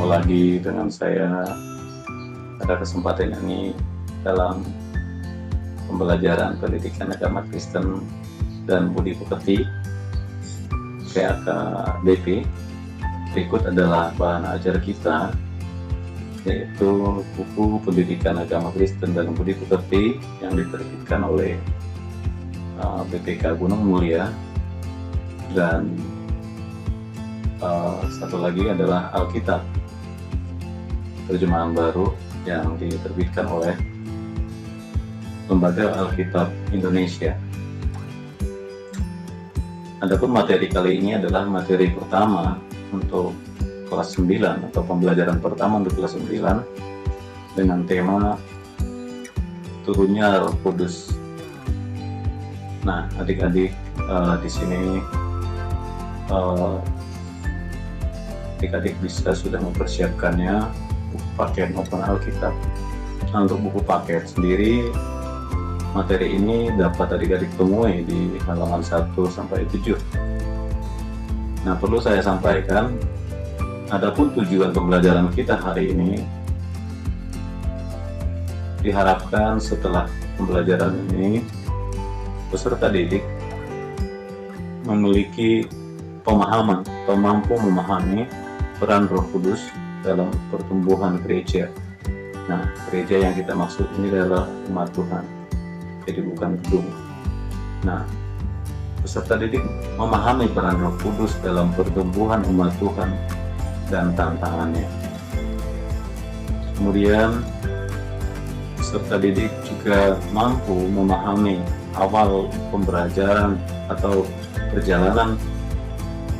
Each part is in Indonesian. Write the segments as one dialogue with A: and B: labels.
A: Bertemu lagi dengan saya pada kesempatan ini dalam pembelajaran pendidikan agama Kristen dan budi pekerti PAKBP. Berikut adalah bahan ajar kita, yaitu buku pendidikan agama Kristen dan budi pekerti yang diterbitkan oleh BPK Gunung Mulia, dan satu lagi adalah Alkitab terjemahan baru yang diterbitkan oleh Lembaga Alkitab Indonesia. Adapun materi kali ini adalah materi pertama untuk kelas 9 atau pembelajaran pertama untuk kelas 9 dengan tema turunnya Roh Kudus. Nah, adik-adik di sini adik-adik bisa sudah mempersiapkannya, buku paket maupun Alkitab. Nah, untuk buku paket sendiri, materi ini dapat adik-adik temui di halaman 1 sampai 7. Nah, perlu saya sampaikan, adapun tujuan pembelajaran kita hari ini, diharapkan setelah pembelajaran ini, peserta didik memiliki pemahaman atau mampu memahami peran Roh Kudus dalam pertumbuhan gereja. Nah, gereja yang kita maksud ini adalah umat Tuhan, jadi bukan gedung. Nah, peserta didik memahami peran Roh Kudus dalam pertumbuhan umat Tuhan dan tantangannya. Kemudian, peserta didik juga mampu memahami awal pembelajaran atau perjalanan.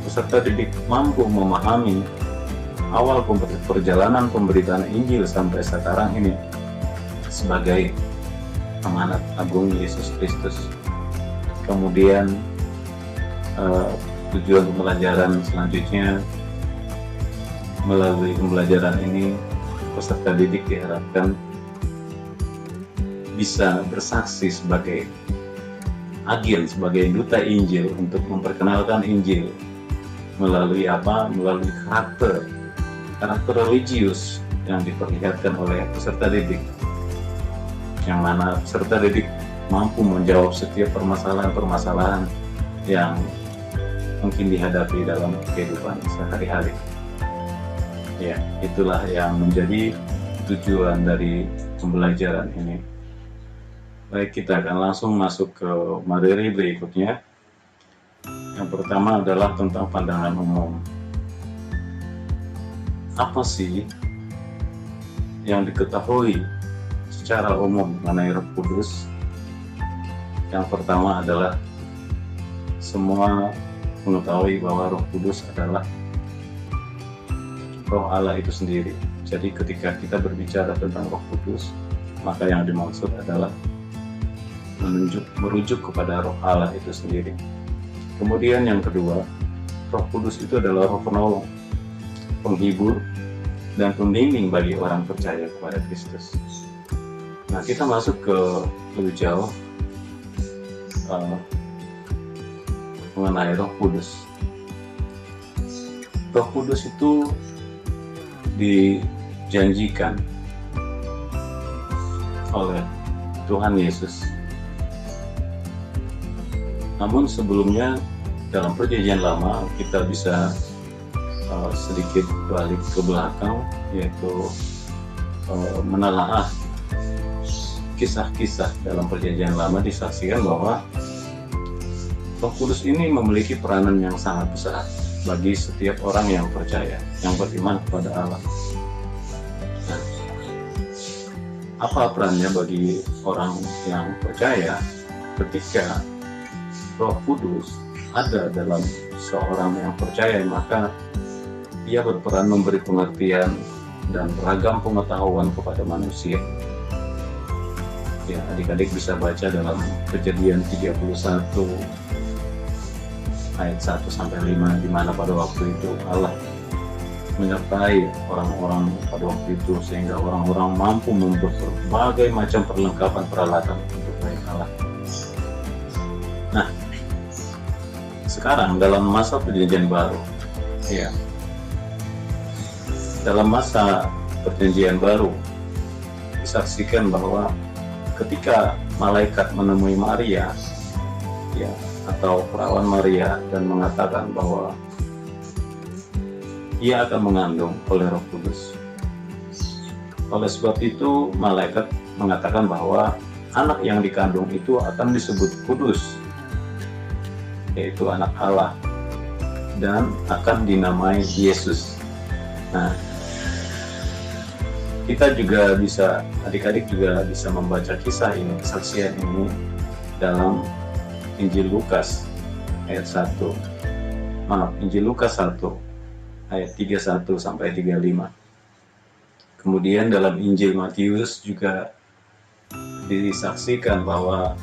A: Peserta didik mampu memahami awal perjalanan pemberitaan Injil sampai sekarang ini sebagai amanat agung Yesus Kristus. Kemudian tujuan pembelajaran selanjutnya, melalui pembelajaran ini peserta didik diharapkan bisa bersaksi sebagai agen, sebagai duta Injil untuk memperkenalkan Injil melalui apa? Melalui karakter religius yang diperlihatkan oleh peserta didik, yang mana peserta didik mampu menjawab setiap permasalahan-permasalahan yang mungkin dihadapi dalam kehidupan sehari-hari. Ya, itulah yang menjadi tujuan dari pembelajaran ini. Baik, kita akan langsung masuk ke materi berikutnya. Yang pertama adalah tentang pandangan umum. Apa sih yang diketahui secara umum mengenai Roh Kudus? Yang pertama adalah semua mengetahui bahwa Roh Kudus adalah Roh Allah itu sendiri. Jadi ketika kita berbicara tentang Roh Kudus, maka yang dimaksud adalah merujuk kepada Roh Allah itu sendiri. Kemudian yang kedua, Roh Kudus itu adalah Roh penolong, penghibur, dan pembimbing bagi orang percaya kepada Kristus. Nah, kita masuk ke lebih jauh mengenai Roh Kudus. Roh Kudus itu dijanjikan oleh Tuhan Yesus. Namun sebelumnya dalam perjanjian lama kita bisa sedikit balik ke belakang, yaitu menelaah kisah-kisah dalam perjanjian lama. Disaksikan bahwa Roh Kudus ini memiliki peranan yang sangat besar bagi setiap orang yang percaya, yang beriman kepada Allah. Nah, apa perannya bagi orang yang percaya ketika Roh Kudus ada dalam seorang yang percaya? Maka ia berperan memberi pengertian dan beragam pengetahuan kepada manusia. Ya, adik-adik bisa baca dalam Kejadian 31 ayat 1 sampai 5, di mana pada waktu itu Allah menyertai orang-orang pada waktu itu sehingga orang-orang mampu membuat berbagai macam perlengkapan peralatan untuk baik Allah. Nah, sekarang dalam masa perjanjian baru, ya, dalam masa perjanjian baru disaksikan bahwa ketika malaikat menemui Maria, ya, atau perawan Maria, dan mengatakan bahwa ia akan mengandung oleh Roh Kudus. Oleh sebab itu malaikat mengatakan bahwa anak yang dikandung itu akan disebut kudus, yaitu anak Allah, dan akan dinamai Yesus. Nah, kita juga bisa, adik-adik juga bisa membaca kisah ini, kesaksian ini dalam Injil Lukas ayat 1. Injil Lukas 1 ayat 31 sampai 35. Kemudian dalam Injil Matius juga disaksikan bahwa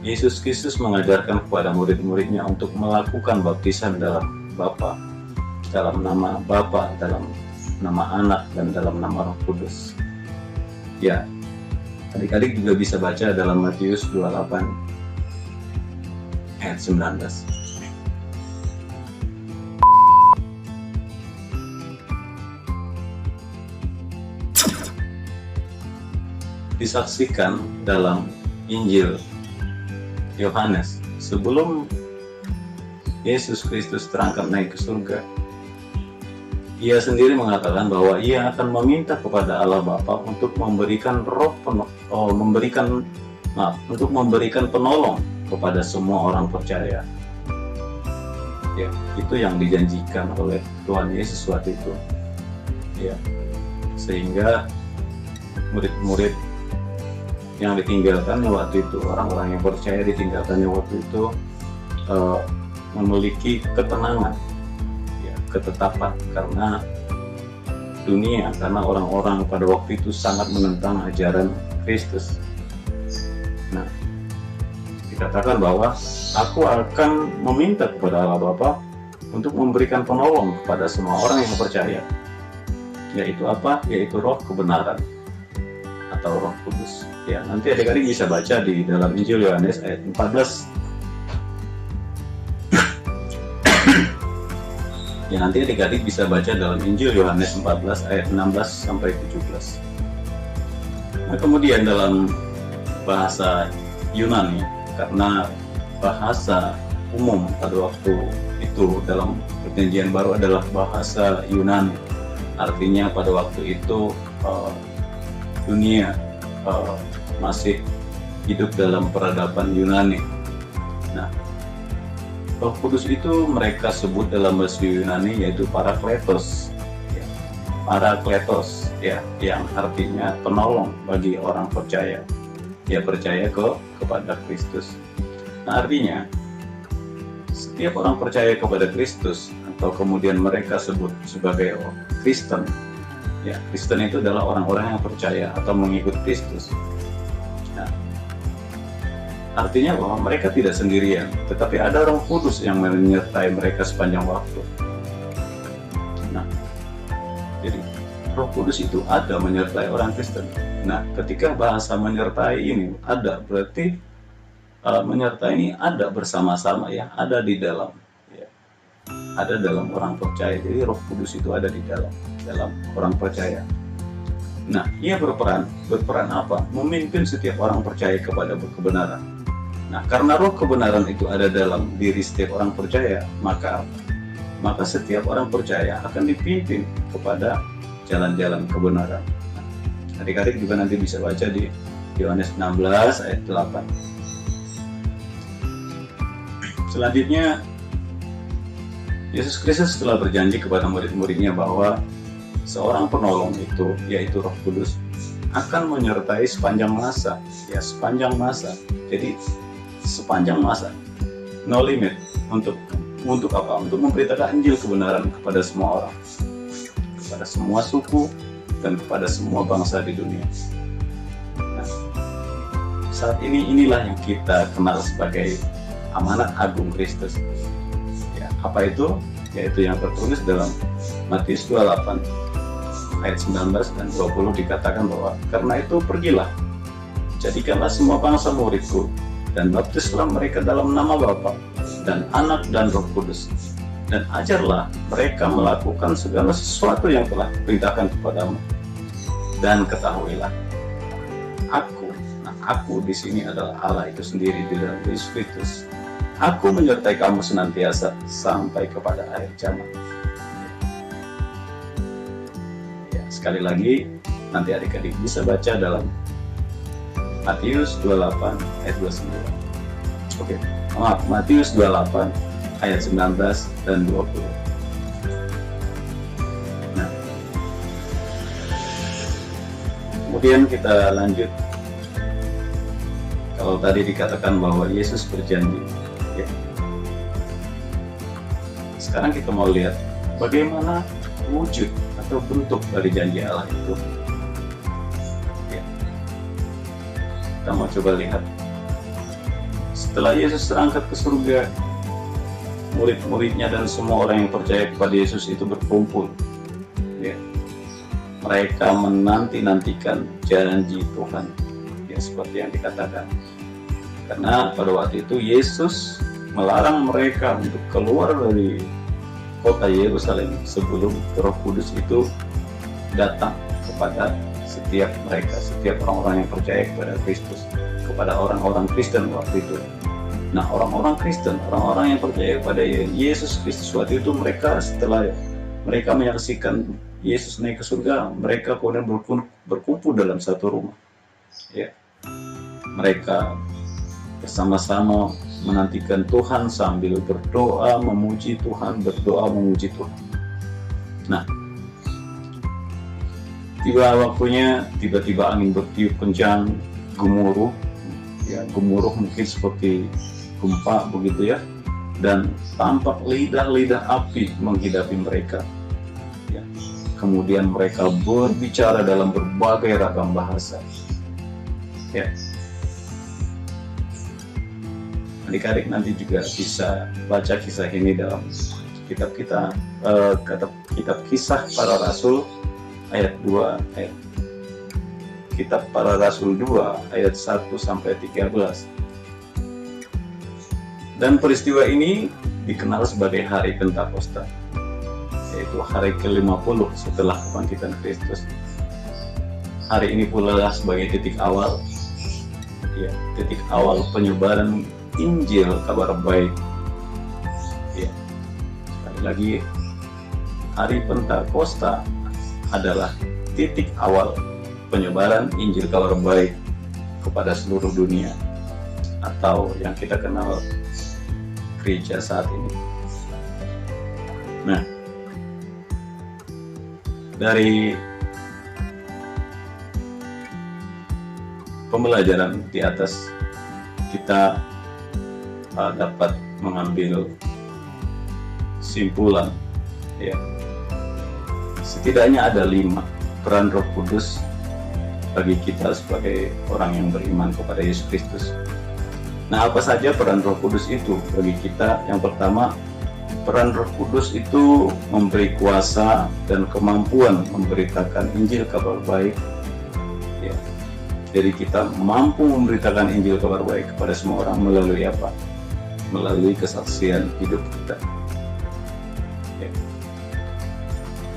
A: Yesus Kristus mengajarkan kepada murid-muridnya untuk melakukan baptisan dalam Bapa, dalam nama Bapa, dalam nama Anak, dan dalam nama Roh Kudus. Ya, adik-adik juga bisa baca dalam Matius 28 ayat 19. Disaksikan dalam Injil Yohanes sebelum Yesus Kristus terangkat naik ke surga, ia sendiri mengatakan bahwa ia akan meminta kepada Allah Bapa untuk memberikan untuk memberikan penolong kepada semua orang percaya. Ya, itu yang dijanjikan oleh Tuhan Yesus waktu itu. Ya, sehingga murid-murid yang ditinggalkannya waktu itu, orang-orang yang percaya ditinggalkannya waktu itu, memiliki ketenangan, ya, ketetapan, karena dunia, karena orang-orang pada waktu itu sangat menentang ajaran Kristus. Nah, dikatakan bahwa aku akan meminta kepada Allah Bapa untuk memberikan penolong kepada semua orang yang percaya, yaitu apa? Yaitu Roh kebenaran atau Roh Kudus. Ya, nanti adik-adik bisa baca di dalam Injil Yohanes ayat 14. Ya, nanti adik-adik bisa baca dalam Injil Yohanes 14 ayat 16 sampai 17. Nah, kemudian dalam bahasa Yunani, karena bahasa umum pada waktu itu dalam Perjanjian Baru adalah bahasa Yunani, artinya pada waktu itu dunia masih hidup dalam peradaban Yunani. Nah, Roh Kudus itu mereka sebut dalam bahasa Yunani yaitu Parakletos, ya, Parakletos, ya, yang artinya penolong bagi orang percaya, ya, percaya kepada Kristus. Nah, artinya setiap orang percaya kepada Kristus, atau kemudian mereka sebut sebagai Kristen. Ya, Kristen itu adalah orang-orang yang percaya atau mengikut Kristus. Nah, artinya bahwa mereka tidak sendirian, tetapi ada Roh Kudus yang menyertai mereka sepanjang waktu. Nah, jadi Roh Kudus itu ada menyertai orang Kristen. Nah, ketika bahasa menyertai ini ada, berarti menyertai ini ada bersama-sama, ya, ada di dalam, ya, ada dalam orang percaya. Jadi Roh Kudus itu ada di dalam orang percaya. Nah, ia berperan apa? Memimpin setiap orang percaya kepada kebenaran. Nah, karena roh kebenaran itu ada dalam diri setiap orang percaya, maka setiap orang percaya akan dipimpin kepada jalan-jalan kebenaran. Nah, adik-adik juga nanti bisa baca di Yohanes 16 ayat 8. Selanjutnya, Yesus Kristus telah berjanji kepada murid-muridnya bahwa seorang penolong itu, yaitu Roh Kudus, akan menyertai sepanjang masa, ya, sepanjang masa. Jadi sepanjang masa, no limit, untuk apa? Untuk memberitakan Injil kebenaran kepada semua orang, kepada semua suku, dan kepada semua bangsa di dunia. Nah, saat inilah yang kita kenal sebagai amanat agung Kristus. Ya, apa itu? Yaitu yang tertulis dalam Matius 28 ayat 19 dan 20, dikatakan bahwa karena itu pergilah, jadikanlah semua bangsa muridku, dan baptislah mereka dalam nama Bapa dan Anak dan Roh Kudus, dan ajarlah mereka melakukan segala sesuatu yang telah kuperintahkan kepadamu. Dan ketahuilah, aku di sini adalah Allah itu sendiri di dalam Yesus Kristus. Aku menyertai kamu senantiasa sampai kepada akhir zaman. Ya, sekali lagi, nanti adik-adik bisa baca dalam Matius 28 ayat 29. Oke, maaf, Matius 28 ayat 19 dan 20. Nah, kemudian kita lanjut. Kalau tadi dikatakan bahwa Yesus berjanji, ya. Sekarang kita mau lihat bagaimana wujud atau bentuk dari janji Allah itu. Ya. Kita mau coba lihat. Setelah Yesus terangkat ke surga, murid-muridnya dan semua orang yang percaya kepada Yesus itu berkumpul. Ya. Mereka menanti-nantikan janji Tuhan, ya, seperti yang dikatakan. Karena pada waktu itu Yesus melarang mereka untuk keluar dari kota Yerusalem sebelum Roh Kudus itu datang kepada setiap mereka, setiap orang-orang yang percaya kepada Kristus, kepada orang-orang Kristen waktu itu. Nah, orang-orang Kristen, orang-orang yang percaya kepada Yesus Kristus waktu itu, mereka setelah mereka menyaksikan Yesus naik ke surga, mereka kemudian berkumpul dalam satu rumah. Ya. Mereka bersama-sama menantikan Tuhan sambil berdoa, memuji Tuhan, berdoa, memuji Tuhan. Nah, tiba-tiba angin bertiup kencang, gemuruh, ya, gemuruh mungkin seperti gempa begitu ya, dan tampak lidah-lidah api menghidapi mereka. Ya. Kemudian mereka berbicara dalam berbagai ragam bahasa. Ya. Adik-adik nanti juga bisa baca kisah ini dalam kitab Kisah Para Rasul ayat 2 ayat Kitab Para Rasul 2 ayat 1 sampai 13. Dan peristiwa ini dikenal sebagai hari Pentakosta, yaitu hari ke-50 setelah kebangkitan Kristus. Hari ini pula lah sebagai titik awal, ya, titik awal penyebaran Injil kabar baik. Ya. Sekali lagi, hari Pentakosta adalah titik awal penyebaran Injil kabar baik kepada seluruh dunia, atau yang kita kenal gereja saat ini. Nah, dari pembelajaran di atas, kita dapat mengambil simpulan, ya. Setidaknya ada 5 peran Roh Kudus bagi kita sebagai orang yang beriman kepada Yesus Kristus. Nah, apa saja peran Roh Kudus itu bagi kita? Yang pertama, peran Roh Kudus itu memberi kuasa dan kemampuan memberitakan Injil kabar baik. Ya. Jadi kita mampu memberitakan Injil kabar baik kepada semua orang melalui apa? Melalui kesaksian hidup kita. Ya.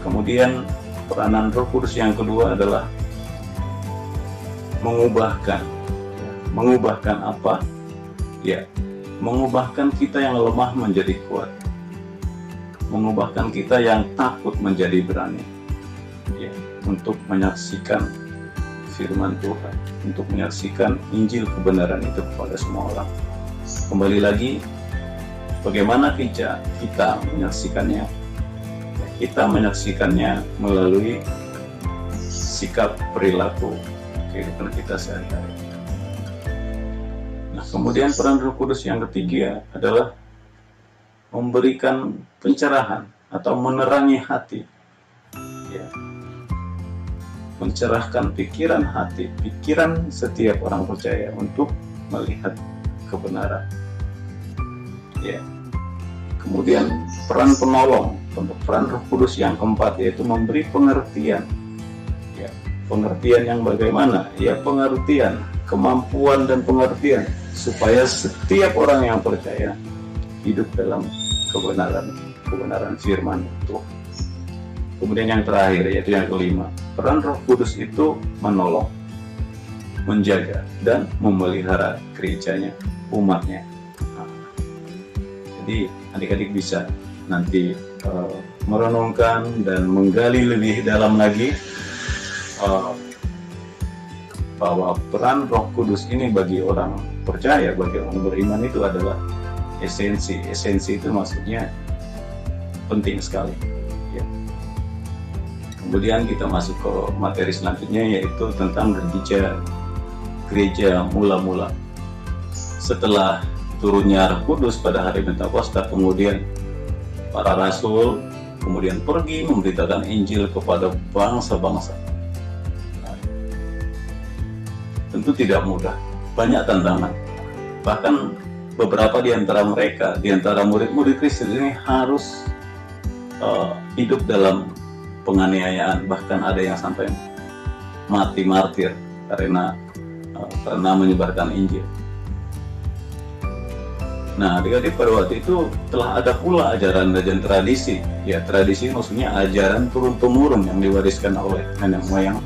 A: Kemudian peranan Roh Kudus yang kedua adalah mengubahkan. Mengubahkan apa? Ya, mengubahkan kita yang lemah menjadi kuat. Mengubahkan kita yang takut menjadi berani. Ya, untuk menyaksikan firman Tuhan, untuk menyaksikan Injil kebenaran itu kepada semua orang. Kembali lagi, bagaimana kita menyaksikannya? Kita menyaksikannya melalui sikap perilaku kehidupan kita sehari-hari. Nah, kemudian peran Roh Kudus yang ketiga adalah memberikan pencerahan atau menerangi hati. Ya. Mencerahkan pikiran hati, pikiran setiap orang percaya untuk melihat kebenaran. Ya. Kemudian peran penolong, untuk peran Roh Kudus yang keempat, yaitu memberi pengertian. Ya, pengertian yang bagaimana? Ya, pengertian, kemampuan dan pengertian supaya setiap orang yang percaya hidup dalam kebenaran firman itu. Kemudian yang terakhir, yaitu yang kelima, peran Roh Kudus itu menolong, menjaga, dan memelihara gerejanya, umatnya. Nah, jadi adik-adik bisa nanti merenungkan dan menggali lebih dalam lagi bahwa peran Roh Kudus ini bagi orang percaya, bagi orang beriman itu adalah esensi. Esensi itu maksudnya penting sekali. Ya. Kemudian kita masuk ke materi selanjutnya, yaitu tentang gereja mula-mula. Setelah turunnya Roh Kudus pada hari Pentakosta, kemudian para rasul kemudian pergi memberitakan Injil kepada bangsa-bangsa. Tentu tidak mudah, banyak tantangan. Bahkan beberapa di antara mereka, di antara murid-murid Kristen ini harus hidup dalam penganiayaan, bahkan ada yang sampai mati martir karena menyebarkan Injil. Nah, adik-adik, pada waktu itu telah ada pula ajaran dan tradisi. Ya, tradisi maksudnya ajaran turun-temurun yang diwariskan oleh nenek moyang,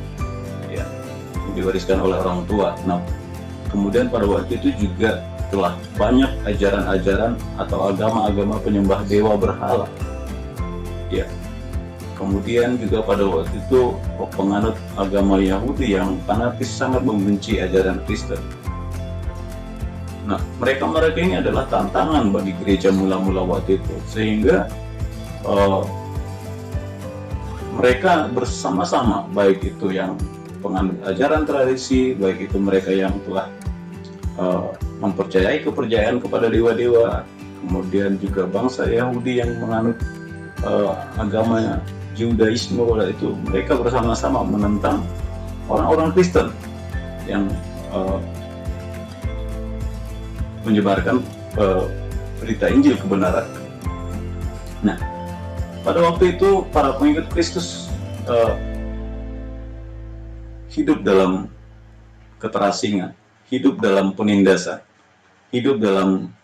A: ya, yang diwariskan oleh orang tua. Nah, kemudian pada waktu itu juga telah banyak ajaran-ajaran atau agama-agama penyembah dewa berhala. Ya. Kemudian juga pada waktu itu penganut agama Yahudi yang fanatis sangat membenci ajaran Kristen. Nah, mereka ini adalah tantangan bagi gereja mula-mula waktu itu, sehingga mereka bersama-sama, baik itu yang penganut ajaran tradisi, baik itu mereka yang telah mempercayai kepercayaan kepada dewa-dewa, kemudian juga bangsa Yahudi yang menganut agama Judaisme, itu mereka bersama-sama menentang orang-orang Kristen yang menyebarkan berita Injil kebenaran. Nah, pada waktu itu para pengikut Kristus hidup dalam keterasingan, hidup dalam penindasan, hidup dalam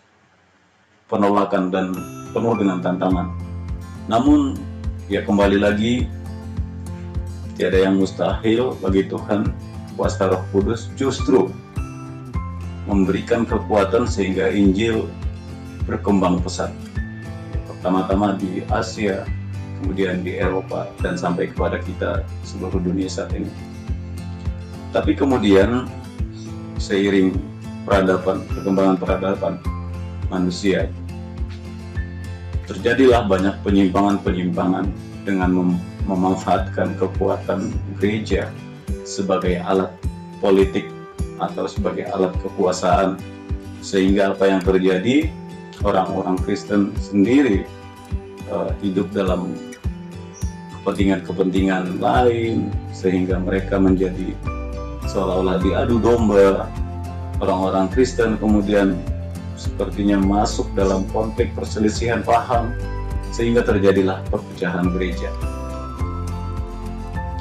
A: penolakan dan penuh dengan tantangan. Namun, ya kembali lagi, tiada yang mustahil bagi Tuhan. Kuasa Roh Kudus justru memberikan kekuatan sehingga Injil berkembang pesat. Pertama-tama di Asia, kemudian di Eropa, dan sampai kepada kita seluruh dunia saat ini. Tapi kemudian seiring perkembangan peradaban manusia, terjadilah banyak penyimpangan-penyimpangan dengan memanfaatkan kekuatan gereja sebagai alat politik atau sebagai alat kekuasaan, sehingga apa yang terjadi, orang-orang Kristen sendiri hidup dalam kepentingan-kepentingan lain, sehingga mereka menjadi seolah-olah diadu domba. Orang-orang Kristen kemudian sepertinya masuk dalam konflik perselisihan paham, sehingga terjadilah perpecahan gereja.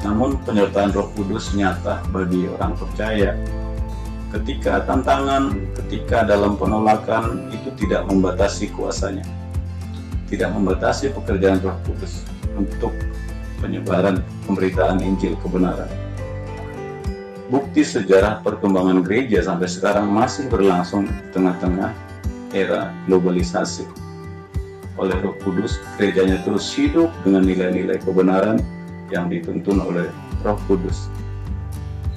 A: Namun penyertaan Roh Kudus nyata bagi orang percaya. Ketika tantangan, ketika dalam penolakan, itu tidak membatasi kuasanya, tidak membatasi pekerjaan Roh Kudus untuk penyebaran pemberitaan Injil kebenaran. Bukti sejarah perkembangan gereja sampai sekarang masih berlangsung di tengah-tengah era globalisasi. Oleh Roh Kudus, gerejanya terus hidup dengan nilai-nilai kebenaran yang dituntun oleh Roh Kudus.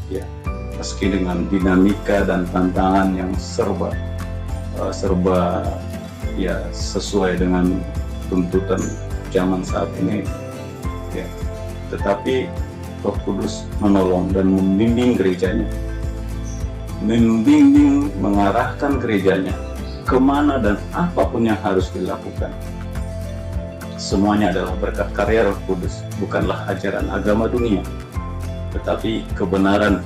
A: Ya, meski dengan dinamika dan tantangan yang serba ya sesuai dengan tuntutan zaman saat ini, ya, tetapi Roh Kudus menolong dan membimbing gerejanya, mengarahkan gerejanya kemana dan apapun yang harus dilakukan. Semuanya adalah berkat karya Roh Kudus, bukanlah ajaran agama dunia, tetapi kebenaran,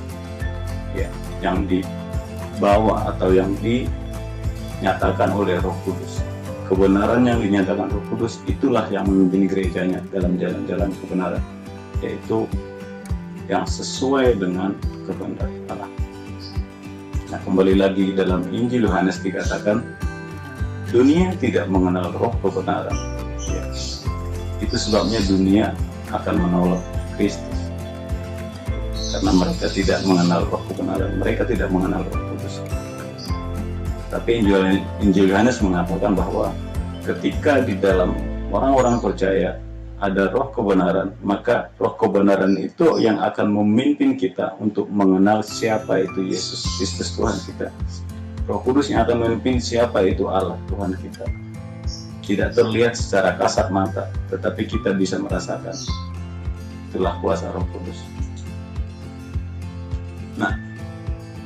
A: ya, yang dibawa atau yang dinyatakan oleh Roh Kudus. Kebenaran yang dinyatakan Roh Kudus itulah yang memimpin gerejanya dalam jalan-jalan kebenaran, yaitu yang sesuai dengan kehendak Allah. Nah, kembali lagi dalam Injil Yohanes dikatakan, dunia tidak mengenal roh kebenaran. Ya. Itu sebabnya dunia akan menolak Kristus, karena mereka tidak mengenal roh kebenaran, mereka tidak mengenal Roh Kudus. Tapi Injil Yohanes mengatakan bahwa ketika di dalam orang-orang percaya ada roh kebenaran, maka roh kebenaran itu yang akan memimpin kita untuk mengenal siapa itu Yesus Kristus Tuhan kita. Roh Kudus yang akan memimpin siapa itu Allah Tuhan kita. Tidak terlihat secara kasat mata, tetapi kita bisa merasakan. Itulah kuasa Roh Kudus. Nah,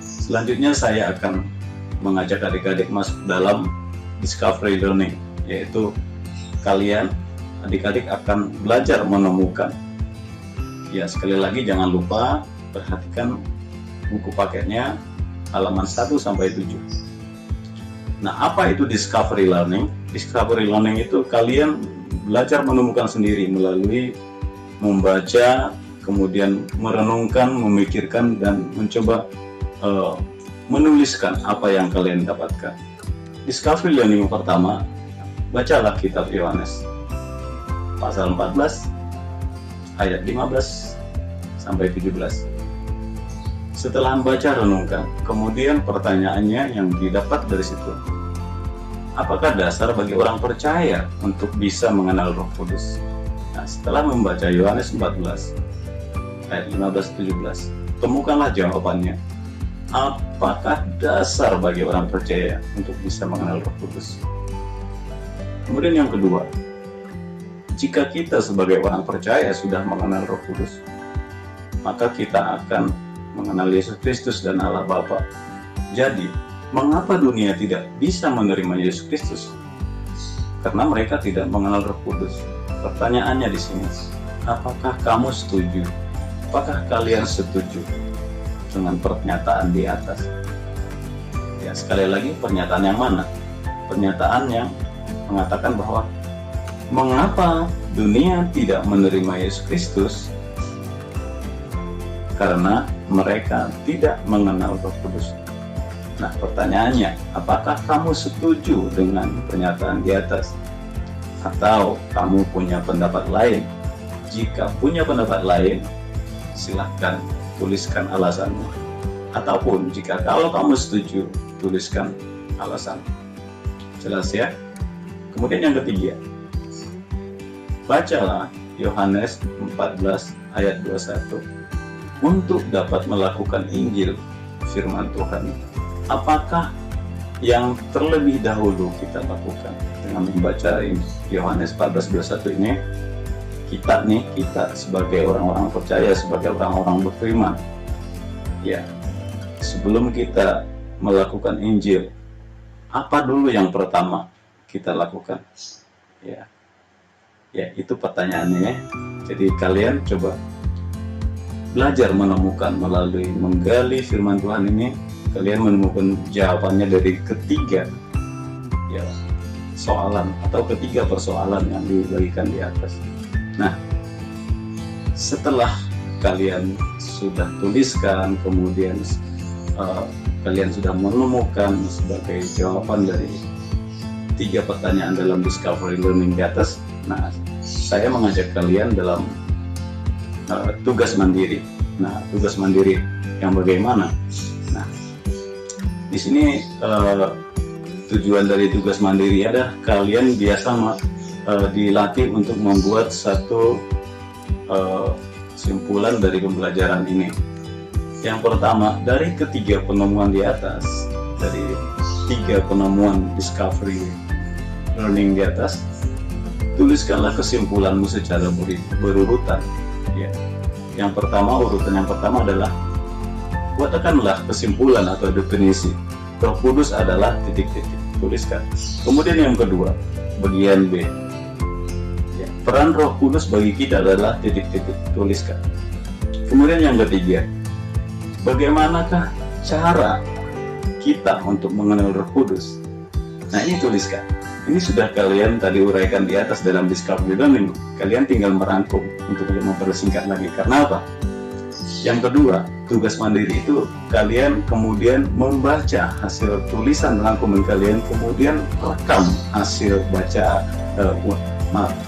A: selanjutnya saya akan mengajak adik-adik masuk dalam discovery learning, yaitu kalian adik-adik akan belajar menemukan. Ya, sekali lagi jangan lupa perhatikan buku paketnya halaman 1 sampai 7. Nah, apa itu discovery learning? Discovery learning itu kalian belajar menemukan sendiri melalui membaca, kemudian merenungkan, memikirkan, dan mencoba menuliskan apa yang kalian dapatkan. Discovery learning pertama, bacalah kitab Yohanes pasal 14 ayat 15 sampai 17. Setelah membaca, renungkan. Kemudian pertanyaannya yang didapat dari situ, apakah dasar bagi orang percaya untuk bisa mengenal Roh Kudus? Nah, setelah membaca Yohanes 14 ayat 15-17, temukanlah jawabannya. Apakah dasar bagi orang percaya untuk bisa mengenal Roh Kudus? Kemudian yang kedua, jika kita sebagai orang percaya sudah mengenal Roh Kudus, maka kita akan mengenal Yesus Kristus dan Allah Bapa. Jadi, mengapa dunia tidak bisa menerima Yesus Kristus? Karena mereka tidak mengenal Roh Kudus. Pertanyaannya di sini, apakah kamu setuju? Apakah kalian setuju dengan pernyataan di atas? Ya, sekali lagi, pernyataan yang mana? Pernyataan yang mengatakan bahwa mengapa dunia tidak menerima Yesus Kristus? Karena mereka tidak mengenal Roh Kudus. Nah, pertanyaannya, apakah kamu setuju dengan pernyataan di atas? Atau kamu punya pendapat lain? Jika punya pendapat lain, silahkan tuliskan alasanmu. Ataupun jika kalau kamu setuju, tuliskan alasan. Jelas ya? Kemudian yang ketiga, bacalah Yohanes 14 ayat 21 untuk dapat melakukan Injil firman Tuhan. Apakah yang terlebih dahulu kita lakukan dengan membaca Yohanes 14:21 ini? Kita sebagai orang-orang percaya, sebagai orang-orang beriman, ya, sebelum kita melakukan Injil, apa dulu yang pertama kita lakukan? Ya, itu pertanyaannya. Jadi kalian coba belajar menemukan melalui menggali firman Tuhan ini, kalian menemukan jawabannya dari ketiga soalan atau ketiga persoalan yang dibagikan di atas. Nah, setelah kalian sudah tuliskan, kemudian kalian sudah menemukan sebagai jawaban dari tiga pertanyaan dalam discovery learning di atas, nah, saya mengajak kalian dalam tugas mandiri. Nah, tugas mandiri yang bagaimana? Nah, di sini tujuan dari tugas mandiri adalah kalian biasa dilatih untuk membuat satu kesimpulan dari pembelajaran ini. Yang pertama, dari ketiga penemuan di atas, dari tiga penemuan discovery learning di atas, tuliskanlah kesimpulanmu secara berurutan. Ya. Urutan yang pertama adalah buatkanlah kesimpulan atau definisi. Roh Kudus adalah titik-titik, tuliskan. Kemudian yang kedua, bagian B. Ya, peran Roh Kudus bagi kita adalah titik-titik, tuliskan. Kemudian yang ketiga, bagaimanakah cara kita untuk mengenal Roh Kudus? Nah, ini tuliskan. Ini sudah kalian tadi uraikan di atas dalam discovery learning. Kalian tinggal merangkum untuk mempersingkat lagi. Karena apa? Yang kedua, tugas mandiri itu kalian kemudian membaca hasil tulisan rangkuman kalian, kemudian rekam hasil baca,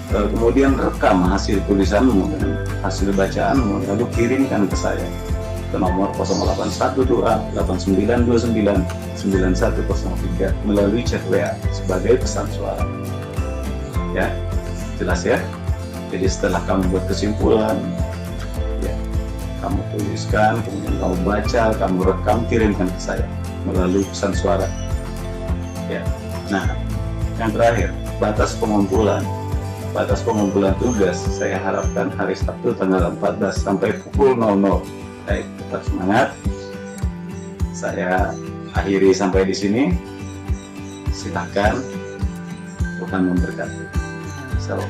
A: kemudian rekam hasil tulisanmu dan hasil bacaanmu, lalu kirimkan ke saya ke nomor 0812-8929-9103 melalui chat WA sebagai pesan suara. Ya, jelas ya? Jadi setelah kamu buat kesimpulan, ya, kamu tuliskan, kemudian kamu baca, kamu rekam, kirimkan ke saya melalui pesan suara. Ya. Nah, yang terakhir, batas pengumpulan. Batas pengumpulan tugas saya harapkan hari Sabtu tanggal 14 sampai pukul 00. Baik, tetap semangat. Saya akhiri sampai di sini. Silakan, Tuhan memberkati. Salam.